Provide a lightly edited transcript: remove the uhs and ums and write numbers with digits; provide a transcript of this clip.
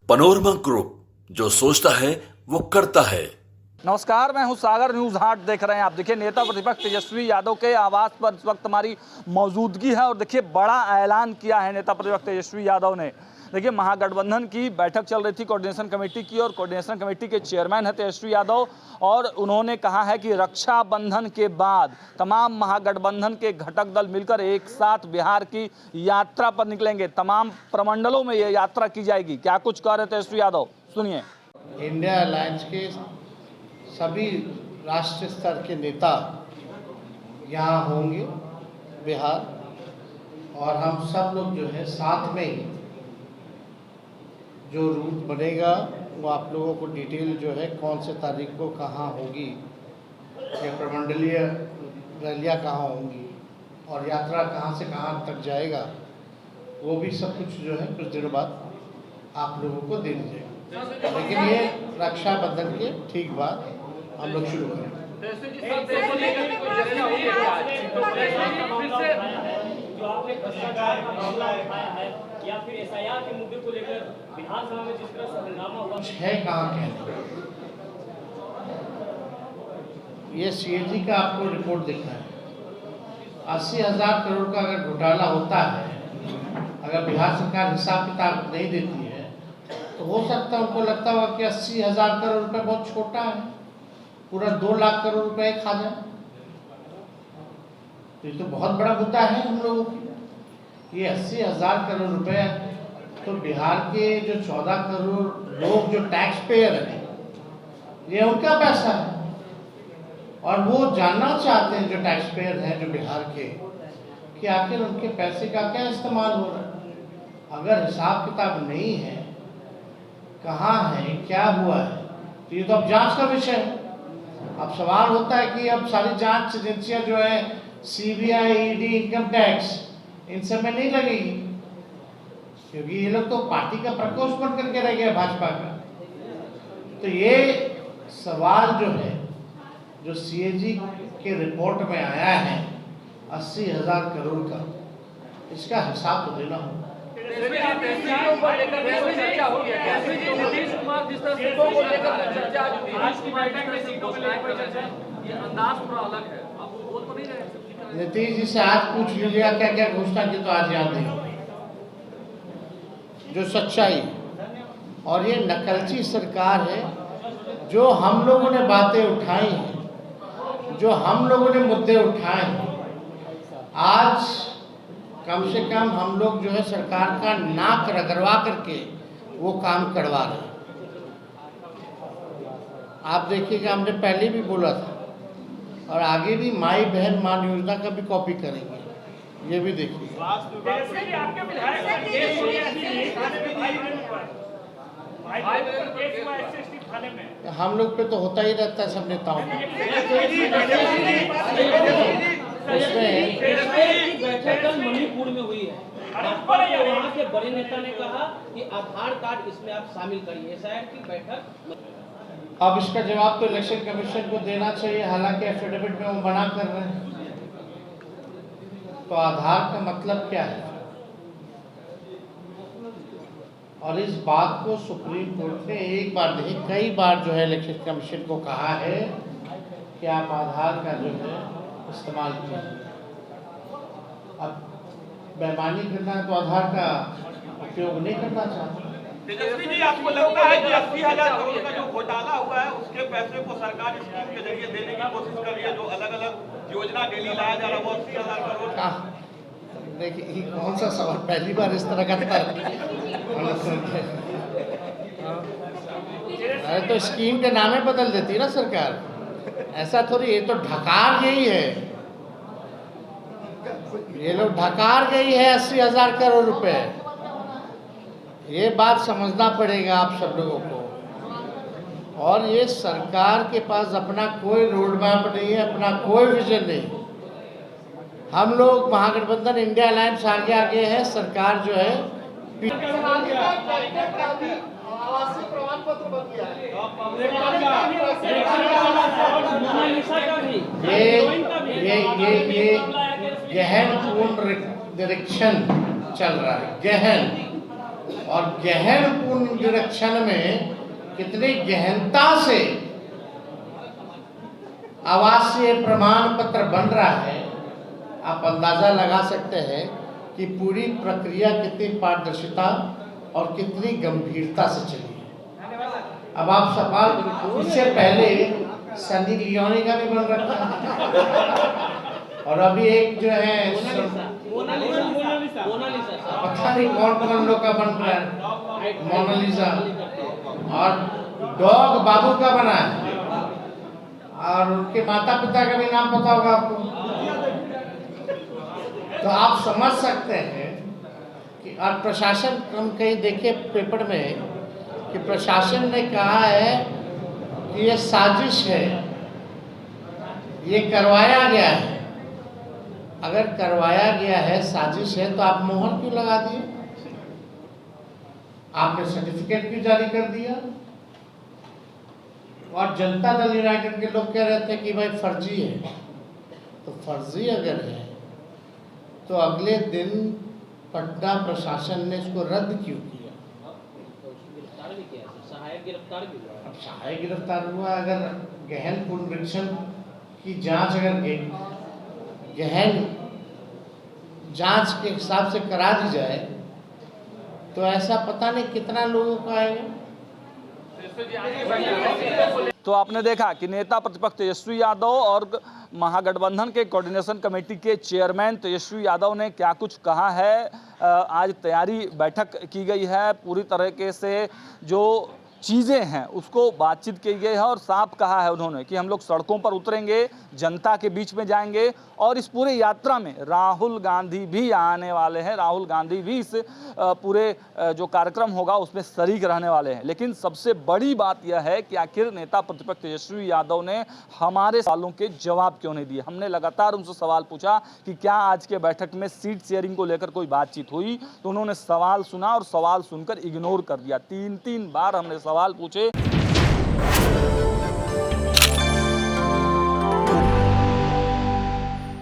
Panorama group, जो सोचता है वो करता है। नमस्कार, मैं हूं सागर। न्यूज हाट देख रहे हैं आप। देखिए, नेता प्रतिपक्ष तेजस्वी यादव के आवास पर इस वक्त हमारी मौजूदगी है और देखिए बड़ा ऐलान किया है नेता प्रतिपक्ष तेजस्वी यादव ने। देखिए, महागठबंधन की बैठक चल रही थी कोऑर्डिनेशन कमेटी की, और कोऑर्डिनेशन कमेटी के चेयरमैन है तेजस्वी यादव, और उन्होंने कहा है कि रक्षाबंधन के बाद तमाम महागठबंधन के घटक दल मिलकर एक साथ बिहार की यात्रा पर निकलेंगे। तमाम प्रमंडलों में ये यात्रा की जाएगी। क्या कुछ कह रहे तेजस्वी यादव, सुनिए। इंडिया अलायंस के सभी राष्ट्रीय स्तर के नेता यहाँ होंगे बिहार, और हम सब लोग जो है साथ में ही जो रूट बनेगा वो आप लोगों को डिटेल जो है कौन से तारीख को कहाँ होगी, या प्रमंडलीय रैलियाँ कहाँ होंगी और यात्रा कहाँ से कहाँ तक जाएगा, वो भी सब कुछ जो है कुछ दिनों बाद आप लोगों को दे दी जाएगी। लेकिन ये रक्षाबंधन के ठीक बाद हम लोग शुरू करें। या फिर एसआईआर के मुद्दे को लेकर विधानसभा में जिस तरह से हंगामा हुआ है, कहाँ कहते ये सीएजी का आपको रिपोर्ट दिखना है। 80,000 करोड़ का अगर घोटाला होता है, अगर बिहार सरकार हिसाब किताब नहीं देती है, तो हो सकता है उनको लगता होगा कि 80,000 करोड़ रुपए बहुत छोटा है, पूरा 2 लाख करोड़ रुपए खा जाए। तो ये तो बहुत बड़ा मुद्दा है हम लोगों की। ये 80,000 करोड़ रुपए तो बिहार के जो 14 करोड़ लोग जो टैक्स पेयर हैं, ये उनका पैसा है, और वो जानना चाहते हैं जो टैक्स पेयर हैं जो बिहार के, कि आखिर उनके पैसे का क्या इस्तेमाल हो रहा है। अगर हिसाब किताब नहीं है, कहाँ है, क्या हुआ है, तो ये तो अब जांच का विषय है। अब सवाल होता है कि अब सारी जांच एजेंसियां जो है सीबीआई, ईडी, इनकम टैक्स, इन सब में नहीं लगेगी, क्योंकि ये लोग तो पार्टी का प्रकोष्ठ बन करके रह गया भाजपा का। तो ये सवाल जो है, जो सीएजी के रिपोर्ट में आया है 80,000 करोड़ का, इसका हिसाब तो देना होगा। नीतीश जी से आज पूछ लीजिएगा क्या क्या घोषणा की, तो आज याद नहीं होगी जो सच्चाई। और ये नकलची सरकार है। जो हम लोगों ने बातें उठाई हैं, जो हम लोगों ने मुद्दे उठाए हैं, आज कम से कम हम लोग जो है सरकार का नाक रगड़वा करके वो काम करवा रहे हैं। आप देखिएगा, हमने पहले भी बोला था, और आगे भी माई बहन मान योजना का भी कॉपी करेंगे, ये भी देखिए। हम लोग पे तो होता ही रहता है सब नेताओं में। बैठक कल मणिपुर में हुई है, वहाँ के बड़े नेता ने कहा कि आधार कार्ड इसमें आप शामिल करिए। एसआईआर की बैठक, अब इसका जवाब तो इलेक्शन कमीशन को देना चाहिए, हालांकि एफिडेविट में वो मना कर रहे हैं। तो आधार का मतलब क्या है, और इस बात को सुप्रीम कोर्ट ने एक बार नहीं कई बार जो है इलेक्शन कमीशन को कहा है कि आप आधार का जो है इस्तेमाल कीजिए। अब बेईमानी करना है तो आधार का उपयोग नहीं करना चाहते। तेजस्वी जी, आपको लगता है कि 80,000 करोड़ का जो घोटाला हुआ है, उसके पैसे को सरकार स्कीम के जरिए देने की कोशिश कर रही है? जो अलग अलग योजना डेली लाया जा रहा है वो 80,000 करोड़ का। देखिए, कौन सा सवाल, पहली बार इस तरह का अरे तो स्कीम के नामे बदल देती है ना सरकार, ऐसा थोड़ी। ये तो ढकार गई है, ये लोग ढकार गई है 80,000 करोड़ रुपए। ये बात समझना पड़ेगा आप सब लोगों को। और ये सरकार के पास अपना कोई रोड मैप नहीं है, अपना कोई विजन नहीं। हम लोग महागठबंधन इंडिया अलायंस आगे आगे है, सरकार जो है ये गहन पूर्ण निरीक्षण चल रहा है, गहन। और गहन पुनरीक्षण में कितनी गहनता से आवासीय प्रमाण पत्र बन रहा है, आप अंदाजा लगा सकते हैं कि पूरी प्रक्रिया कितनी पारदर्शिता और कितनी गंभीरता से चली है। अब आप सवाल, इससे पहले सनी लियोनी का भी बन रखा है और अभी एक जो है पता नहीं कौन कौन लोग का बन रहा है, मोनालिसा, और डॉग बाबू का बना है और उनके माता पिता का भी नाम पता होगा आपको। तो आप समझ सकते हैं कि और प्रशासन, हम कहीं देखे पेपर में कि प्रशासन ने कहा है कि ये साजिश है, ये करवाया गया है। अगर करवाया गया है, साजिश है, तो आप मोहर क्यों लगा दिए? आपने सर्टिफिकेट क्यों जारी कर दिया? और जनता दल यूनाइटेड के लोग कह रहे थे कि भाई फर्जी है। तो फर्जी अगर है तो अगले दिन पटना प्रशासन ने इसको रद्द क्यों किया? गिरफ्तार भी किया, सहायक गिरफ्तार भी हुआ। अब सहायक गिरफ्तार हुआ, अगर गहन पुनरीक्षण की जांच अगर गहन जांच के हिसाब से करा दी जाए तो ऐसा पता नहीं कितना लोगों का आएगा। तो आपने देखा कि नेता प्रतिपक्ष तेजस्वी यादव और महागठबंधन के कोऑर्डिनेशन कमेटी के चेयरमैन तेजस्वी यादव ने क्या कुछ कहा है। आज तैयारी बैठक की गई है, पूरी तरीके से जो चीज़ें हैं उसको बातचीत की गई है और साफ कहा है उन्होंने कि हम लोग सड़कों पर उतरेंगे, जनता के बीच में जाएंगे और इस पूरे यात्रा में राहुल गांधी भी आने वाले हैं। राहुल गांधी भी इस पूरे जो कार्यक्रम होगा उसमें शरीक रहने वाले हैं। लेकिन सबसे बड़ी बात यह है कि आखिर नेता प्रतिपक्ष तेजस्वी यादव ने हमारे सवालों के जवाब क्यों नहीं दिए। हमने लगातार उनसे सवाल पूछा कि क्या आज के बैठक में सीट शेयरिंग को लेकर कोई बातचीत हुई, तो उन्होंने सवाल सुना और सवाल सुनकर इग्नोर कर दिया। तीन बार हमने सवाल पूछे।